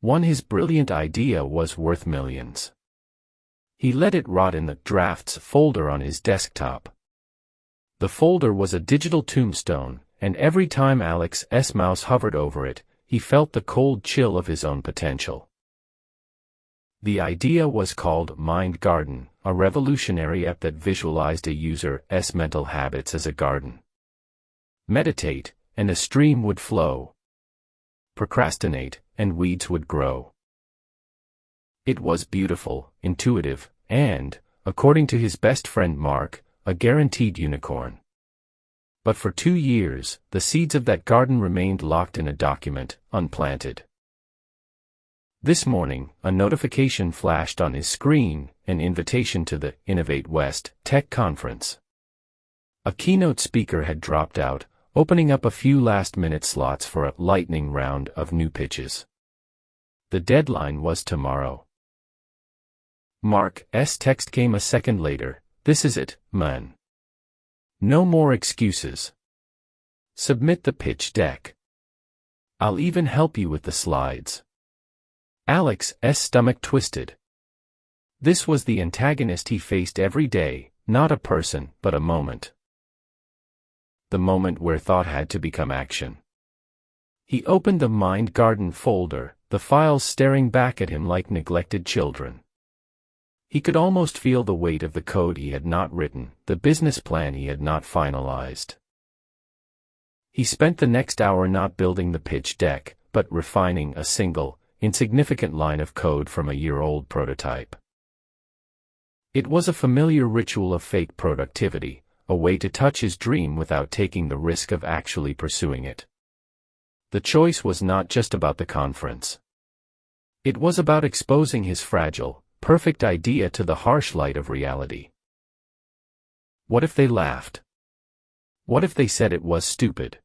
His brilliant idea was worth millions. He let it rot in the drafts folder on his desktop. The folder was a digital tombstone, and every time Alex's mouse hovered over it, he felt the cold chill of his own potential. The idea was called Mind Garden, a revolutionary app that visualized a user's mental habits as a garden. Meditate, and a stream would flow. Procrastinate, and weeds would grow. It was beautiful, intuitive, and, according to his best friend Mark, a guaranteed unicorn. But for 2 years, the seeds of that garden remained locked in a document, unplanted. This morning, a notification flashed on his screen, an invitation to the Innovate West Tech Conference. A keynote speaker had dropped out, opening up a few last-minute slots for a lightning round of new pitches. The deadline was tomorrow. Mark's text came a second later. "This is it, man. No more excuses. Submit the pitch deck. I'll even help you with the slides." Alex's stomach twisted. This was the antagonist he faced every day, not a person, but a moment. The moment where thought had to become action. He opened the Mind Garden folder, the files staring back at him like neglected children. He could almost feel the weight of the code he had not written, the business plan he had not finalized. He spent the next hour not building the pitch deck, but refining a single, insignificant line of code from a year-old prototype. It was a familiar ritual of fake productivity, a way to touch his dream without taking the risk of actually pursuing it. The choice was not just about the conference. It was about exposing his fragile, perfect idea to the harsh light of reality. What if they laughed? What if they said it was stupid?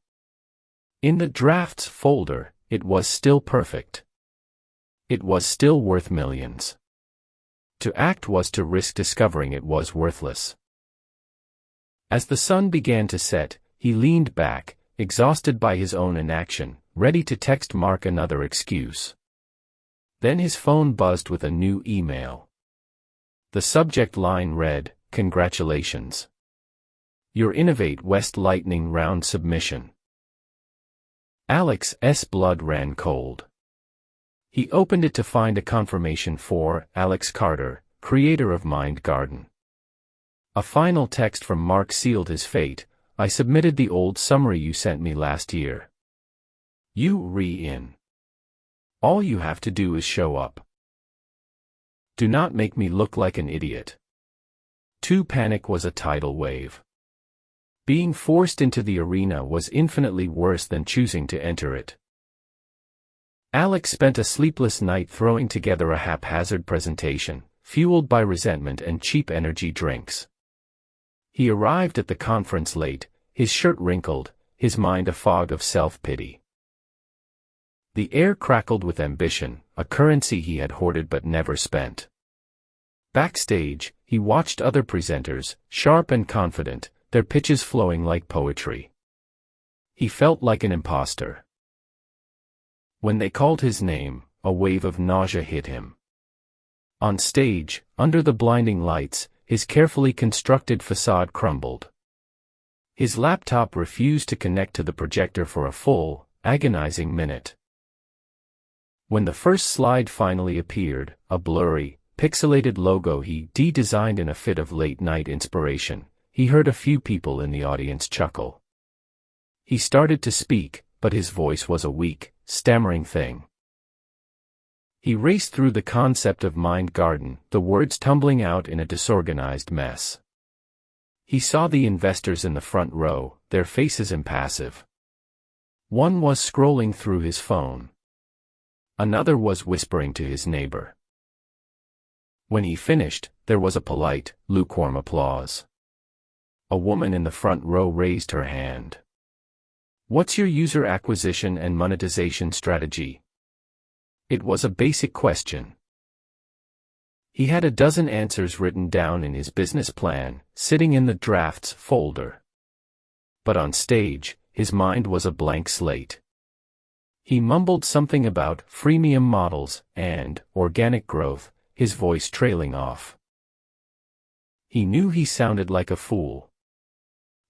In the drafts folder, it was still perfect. It was still worth millions. To act was to risk discovering it was worthless. As the sun began to set, he leaned back, exhausted by his own inaction, ready to text Mark another excuse. Then his phone buzzed with a new email. The subject line read, "Congratulations. Your Innovate West lightning round submission." Alex's blood ran cold. He opened it to find a confirmation for Alex Carter, creator of Mind Garden. A final text from Mark sealed his fate. "I submitted the old summary you sent me last year. You re-in. All you have to do is show up. Do not make me look like an idiot." Panic was a tidal wave. Being forced into the arena was infinitely worse than choosing to enter it. Alex spent a sleepless night throwing together a haphazard presentation, fueled by resentment and cheap energy drinks. He arrived at the conference late, his shirt wrinkled, his mind a fog of self-pity. The air crackled with ambition, a currency he had hoarded but never spent. Backstage, he watched other presenters, sharp and confident, their pitches flowing like poetry. He felt like an imposter. When they called his name, a wave of nausea hit him. On stage, under the blinding lights, his carefully constructed facade crumbled. His laptop refused to connect to the projector for a full, agonizing minute. When the first slide finally appeared, a blurry, pixelated logo he de-designed in a fit of late-night inspiration, he heard a few people in the audience chuckle. He started to speak, but his voice was a weak, stammering thing. He raced through the concept of Mind Garden, the words tumbling out in a disorganized mess. He saw the investors in the front row, their faces impassive. One was scrolling through his phone. Another was whispering to his neighbor. When he finished, there was a polite, lukewarm applause. A woman in the front row raised her hand. "What's your user acquisition and monetization strategy?" It was a basic question. He had a dozen answers written down in his business plan, sitting in the drafts folder. But on stage, his mind was a blank slate. He mumbled something about freemium models and organic growth, his voice trailing off. He knew he sounded like a fool.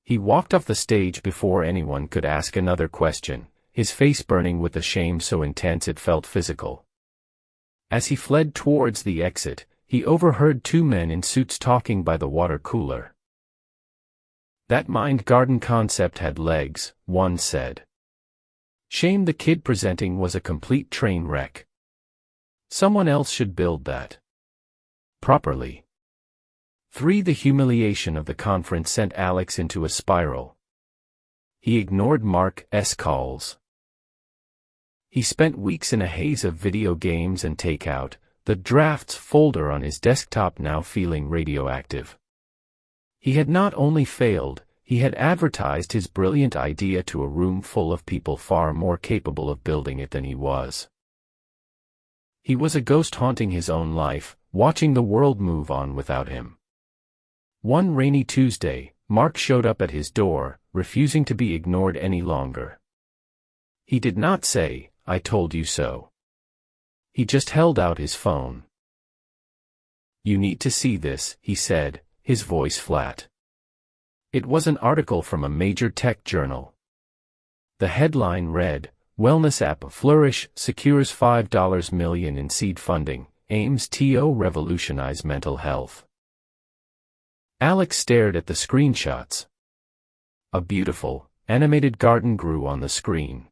He walked off the stage before anyone could ask another question, his face burning with a shame so intense it felt physical. As he fled towards the exit, he overheard two men in suits talking by the water cooler. That mind garden concept had legs, one said. Shame the kid presenting was a complete train wreck. Someone else should build that. Properly. 3. The humiliation of the conference sent Alex into a spiral. He ignored Mark's calls. He spent weeks in a haze of video games and takeout, the drafts folder on his desktop now feeling radioactive. He had not only failed, he had advertised his brilliant idea to a room full of people far more capable of building it than he was. He was a ghost haunting his own life, watching the world move on without him. One rainy Tuesday, Mark showed up at his door, refusing to be ignored any longer. He did not say, "I told you so." He just held out his phone. "You need to see this," he said, his voice flat. It was an article from a major tech journal. The headline read, "Wellness app Flourish secures $5 million in seed funding, aims to revolutionize mental health." Alex stared at the screenshots. A beautiful, animated garden grew on the screen.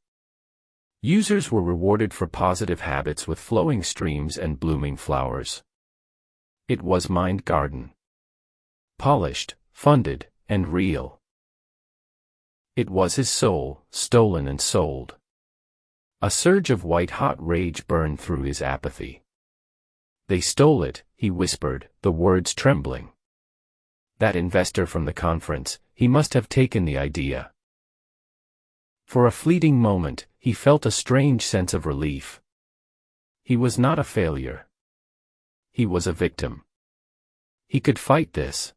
Users were rewarded for positive habits with flowing streams and blooming flowers. It was Mind Garden. Polished, funded, and real. It was his soul, stolen and sold. A surge of white-hot rage burned through his apathy. "They stole it," he whispered, the words trembling. That investor from the conference, he must have taken the idea. For a fleeting moment, he felt a strange sense of relief. He was not a failure. He was a victim. He could fight this.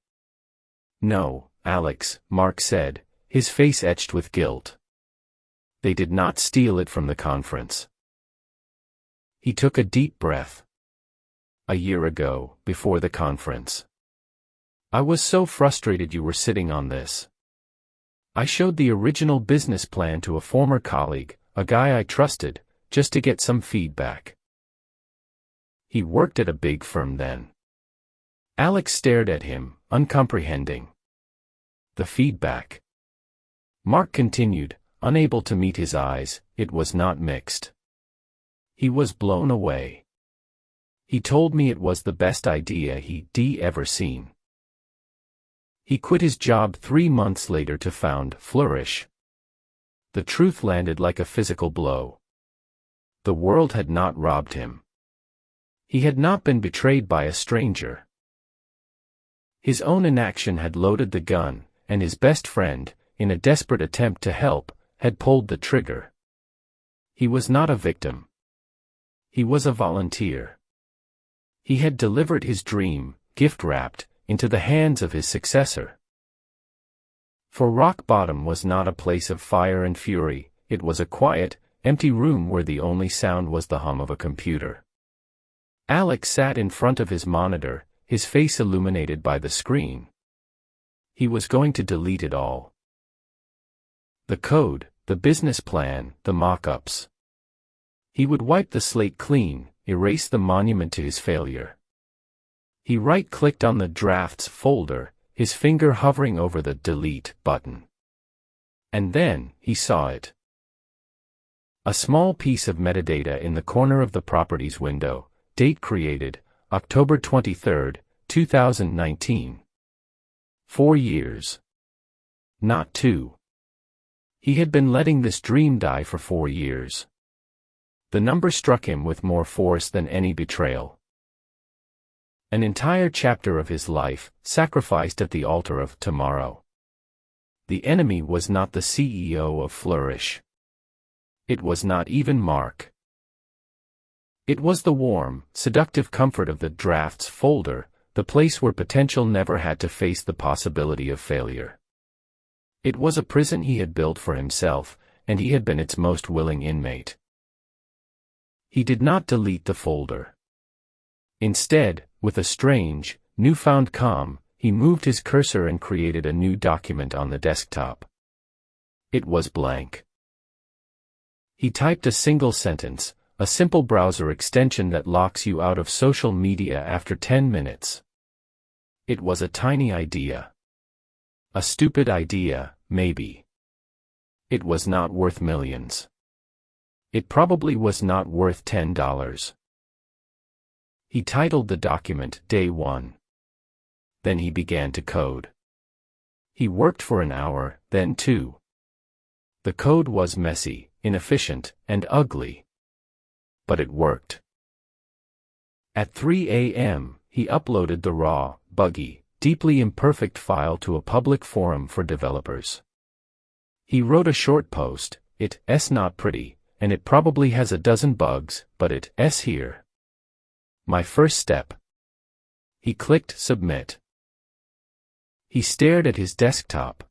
"No, Alex," Mark said, his face etched with guilt. "They did not steal it from the conference." He took a deep breath. "A year ago, before the conference. I was so frustrated you were sitting on this. I showed the original business plan to a former colleague, a guy I trusted, just to get some feedback. He worked at a big firm then." Alex stared at him, uncomprehending. "The feedback?" Mark continued, unable to meet his eyes. It was not mixed. He was blown away. "He told me it was the best idea he'd ever seen." He quit his job 3 months later to found Flourish. The truth landed like a physical blow. The world had not robbed him. He had not been betrayed by a stranger. His own inaction had loaded the gun, and his best friend, in a desperate attempt to help, had pulled the trigger. He was not a victim. He was a volunteer. He had delivered his dream, gift-wrapped, into the hands of his successor. For rock bottom was not a place of fire and fury, it was a quiet, empty room where the only sound was the hum of a computer. Alex sat in front of his monitor, his face illuminated by the screen. He was going to delete it all. The code, the business plan, the mock-ups. He would wipe the slate clean, erase the monument to his failure. He right-clicked on the drafts folder, his finger hovering over the delete button. And then, he saw it. A small piece of metadata in the corner of the properties window, date created, October 23, 2019. 4 years. Not 2. He had been letting this dream die for 4 years. The number struck him with more force than any betrayal. An entire chapter of his life, sacrificed at the altar of tomorrow. The enemy was not the CEO of Flourish. It was not even Mark. It was the warm, seductive comfort of the drafts folder, the place where potential never had to face the possibility of failure. It was a prison he had built for himself, and he had been its most willing inmate. He did not delete the folder. Instead, with a strange, newfound calm, he moved his cursor and created a new document on the desktop. It was blank. He typed a single sentence, a simple browser extension that locks you out of social media after 10 minutes. It was a tiny idea. A stupid idea, maybe. It was not worth millions. It probably was not worth $10. He titled the document Day 1. Then he began to code. He worked for an hour, then 2. The code was messy, inefficient, and ugly. But it worked. At 3 a.m., he uploaded the raw, buggy, deeply imperfect file to a public forum for developers. He wrote a short post, "It's not pretty, and it probably has a dozen bugs, but it's here. My first step." He clicked Submit. He stared at his desktop.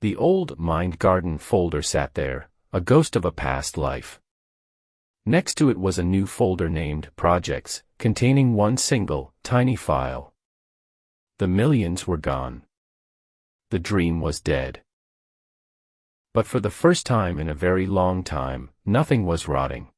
The old Mind Garden folder sat there, a ghost of a past life. Next to it was a new folder named Projects, containing one single, tiny file. The millions were gone. The dream was dead. But for the first time in a very long time, nothing was rotting.